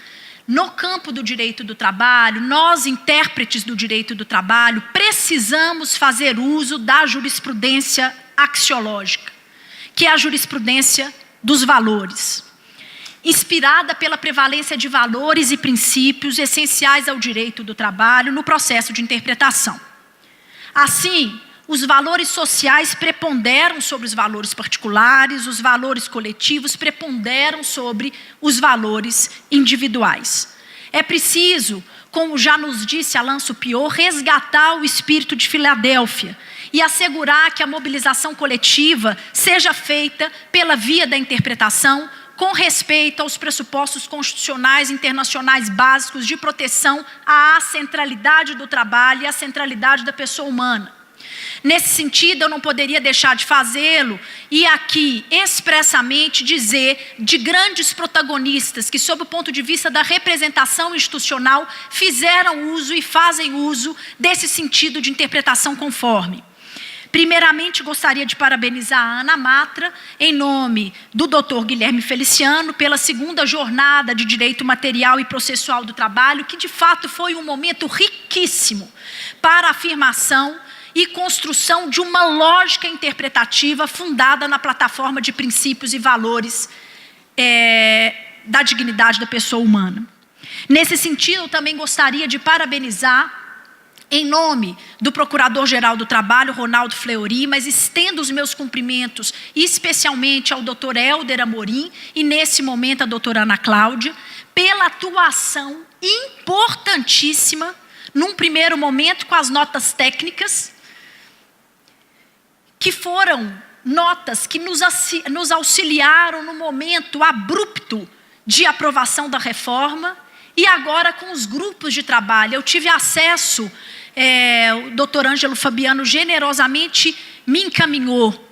no campo do direito do trabalho, nós, intérpretes do direito do trabalho, precisamos fazer uso da jurisprudência axiológica, que é a jurisprudência dos valores, inspirada pela prevalência de valores e princípios essenciais ao direito do trabalho no processo de interpretação. Assim, os valores sociais preponderam sobre os valores particulares, os valores coletivos preponderam sobre os valores individuais. É preciso, como já nos disse Alain Supiot, resgatar o espírito de Filadélfia e assegurar que a mobilização coletiva seja feita pela via da interpretação, com respeito aos pressupostos constitucionais internacionais básicos de proteção à centralidade do trabalho e à centralidade da pessoa humana. Nesse sentido, eu não poderia deixar de fazê-lo e aqui expressamente dizer de grandes protagonistas que, sob o ponto de vista da representação institucional, fizeram uso e fazem uso desse sentido de interpretação conforme. Primeiramente, gostaria de parabenizar a Ana Matra, em nome do Dr. Guilherme Feliciano, pela segunda jornada de Direito Material e Processual do Trabalho, que de fato foi um momento riquíssimo para a afirmação e construção de uma lógica interpretativa fundada na plataforma de princípios e valores da dignidade da pessoa humana. Nesse sentido, eu também gostaria de parabenizar, em nome do Procurador-Geral do Trabalho, Ronaldo Fleury, mas estendo os meus cumprimentos especialmente ao Dr. Helder Amorim e, nesse momento, a doutora Ana Cláudia, pela atuação importantíssima, num primeiro momento, com as notas técnicas, que foram notas que nos auxiliaram no momento abrupto de aprovação da reforma, e agora com os grupos de trabalho. Eu tive acesso, o doutor Ângelo Fabiano generosamente me encaminhou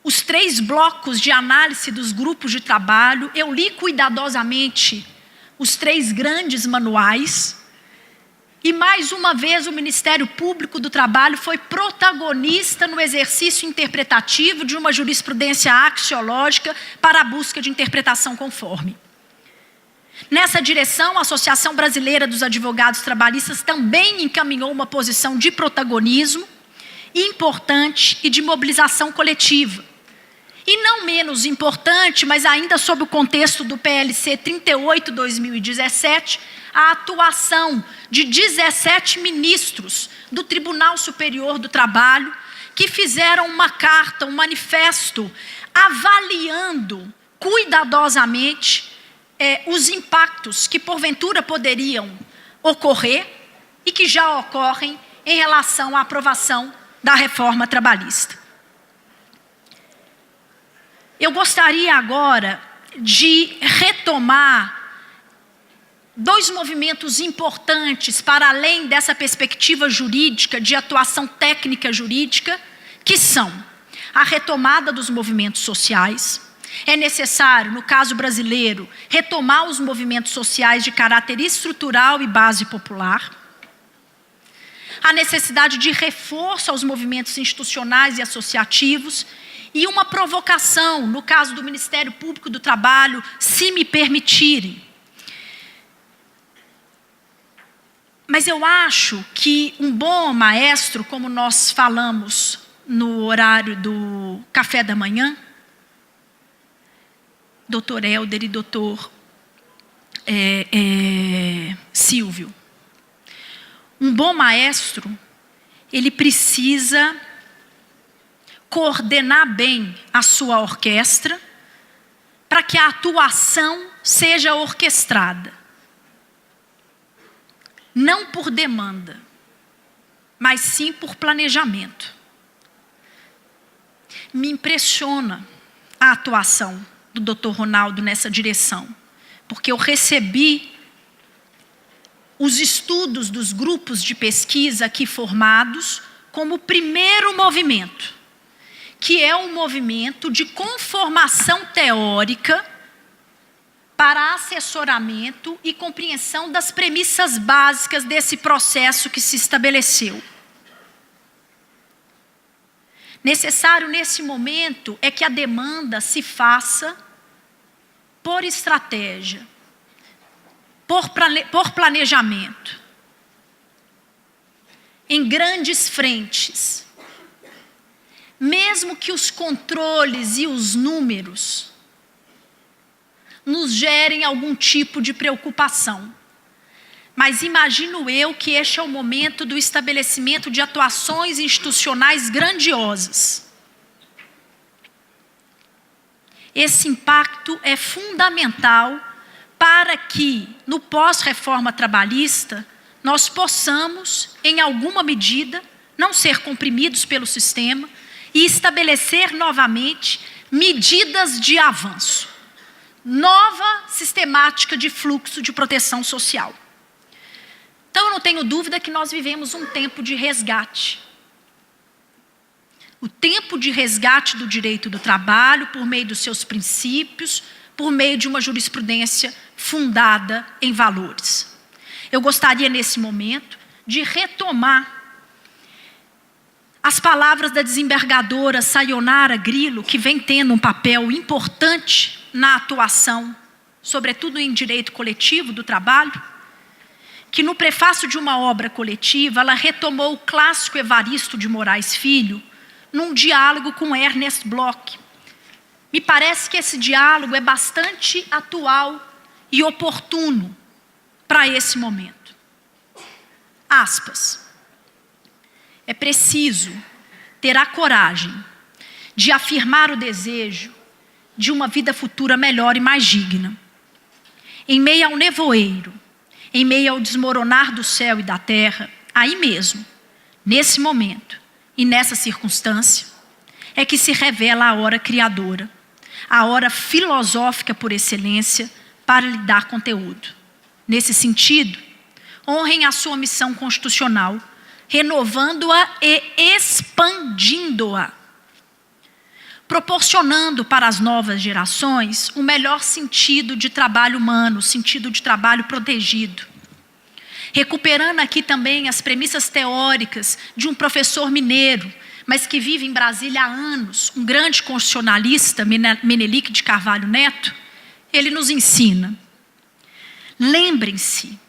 os 3 blocos de análise dos grupos de trabalho. Eu li cuidadosamente os 3 grandes manuais. E, mais uma vez, o Ministério Público do Trabalho foi protagonista no exercício interpretativo de uma jurisprudência axiológica para a busca de interpretação conforme. Nessa direção, a Associação Brasileira dos Advogados Trabalhistas também encaminhou uma posição de protagonismo importante e de mobilização coletiva. E não menos importante, mas ainda sob o contexto do PLC 38/2017, a atuação de 17 ministros do Tribunal Superior do Trabalho, que fizeram uma carta, um manifesto, avaliando cuidadosamente os impactos que porventura poderiam ocorrer e que já ocorrem em relação à aprovação da reforma trabalhista. Eu gostaria agora de retomar 2 movimentos importantes para além dessa perspectiva jurídica, de atuação técnica jurídica, que são a retomada dos movimentos sociais. É necessário, no caso brasileiro, retomar os movimentos sociais de caráter estrutural e base popular. A necessidade de reforço aos movimentos institucionais e associativos. E uma provocação, no caso do Ministério Público do Trabalho, se me permitirem. Mas eu acho que um bom maestro, como nós falamos no horário do café da manhã, Dr. Helder e Dr. Silvio, um bom maestro, ele precisa coordenar bem a sua orquestra para que a atuação seja orquestrada. Não por demanda, mas sim por planejamento. Me impressiona a atuação do Dr. Ronaldo nessa direção, porque eu recebi os estudos dos grupos de pesquisa aqui formados como o primeiro movimento, que é um movimento de conformação teórica para assessoramento e compreensão das premissas básicas desse processo que se estabeleceu. Necessário nesse momento é que a demanda se faça por estratégia, por planejamento, em grandes frentes. Mesmo que os controles e os números nos gerem algum tipo de preocupação. Mas imagino eu que este é o momento do estabelecimento de atuações institucionais grandiosas. Esse impacto é fundamental para que, no pós-reforma trabalhista, nós possamos, em alguma medida, não ser comprimidos pelo sistema e estabelecer novamente medidas de avanço. Nova sistemática de fluxo de proteção social. Então eu não tenho dúvida que nós vivemos um tempo de resgate. O tempo de resgate do direito do trabalho por meio dos seus princípios, por meio de uma jurisprudência fundada em valores. Eu gostaria nesse momento de retomar as palavras da desembargadora Sayonara Grillo, que vem tendo um papel importante na atuação, sobretudo em direito coletivo do trabalho, que no prefácio de uma obra coletiva, ela retomou o clássico Evaristo de Moraes Filho, num diálogo com Ernest Bloch. Me parece que esse diálogo é bastante atual e oportuno para esse momento. Aspas. É preciso ter a coragem de afirmar o desejo de uma vida futura melhor e mais digna. Em meio ao nevoeiro, em meio ao desmoronar do céu e da terra, aí mesmo, nesse momento e nessa circunstância, é que se revela a hora criadora, a hora filosófica por excelência para lhe dar conteúdo. Nesse sentido, honrem a sua missão constitucional, renovando-a e expandindo-a, proporcionando para as novas gerações um melhor sentido de trabalho humano, sentido de trabalho protegido. Recuperando aqui também as premissas teóricas de um professor mineiro, mas que vive em Brasília há anos, um grande constitucionalista, Menelik de Carvalho Neto, ele nos ensina. Lembrem-se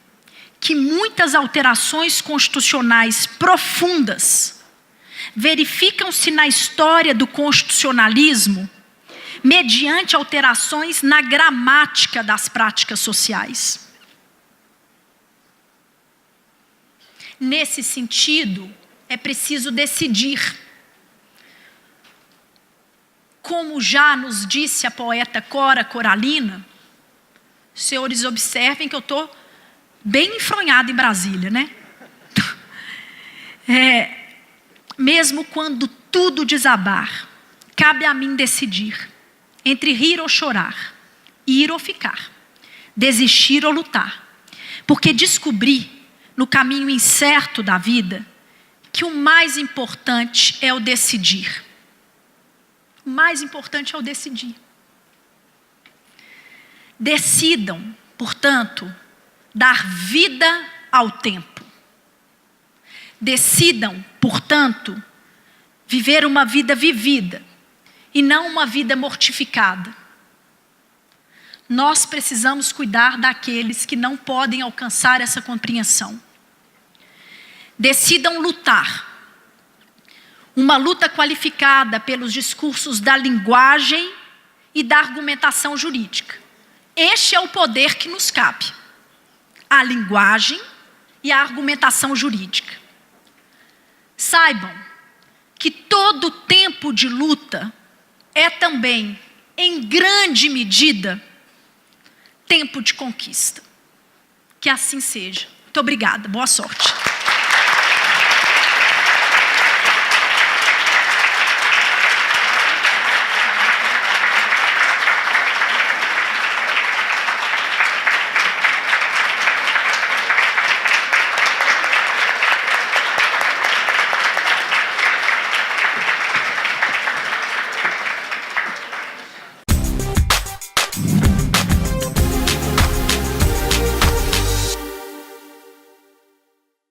que muitas alterações constitucionais profundas verificam-se na história do constitucionalismo mediante alterações na gramática das práticas sociais. Nesse sentido, é preciso decidir. Como já nos disse a poeta Cora Coralina, senhores observem que eu estou bem enfronhada em Brasília, né? Mesmo quando tudo desabar, cabe a mim decidir entre rir ou chorar, ir ou ficar, desistir ou lutar. Porque descobri, no caminho incerto da vida, que o mais importante é o decidir. O mais importante é o decidir. Decidam, portanto, dar vida ao tempo. Decidam, portanto, viver uma vida vivida e não uma vida mortificada. Nós precisamos cuidar daqueles que não podem alcançar essa compreensão. Decidam lutar. Uma luta qualificada pelos discursos da linguagem e da argumentação jurídica. Este é o poder que nos cabe. A linguagem e a argumentação jurídica. Saibam que todo tempo de luta é também, em grande medida, tempo de conquista. Que assim seja. Muito obrigada. Boa sorte.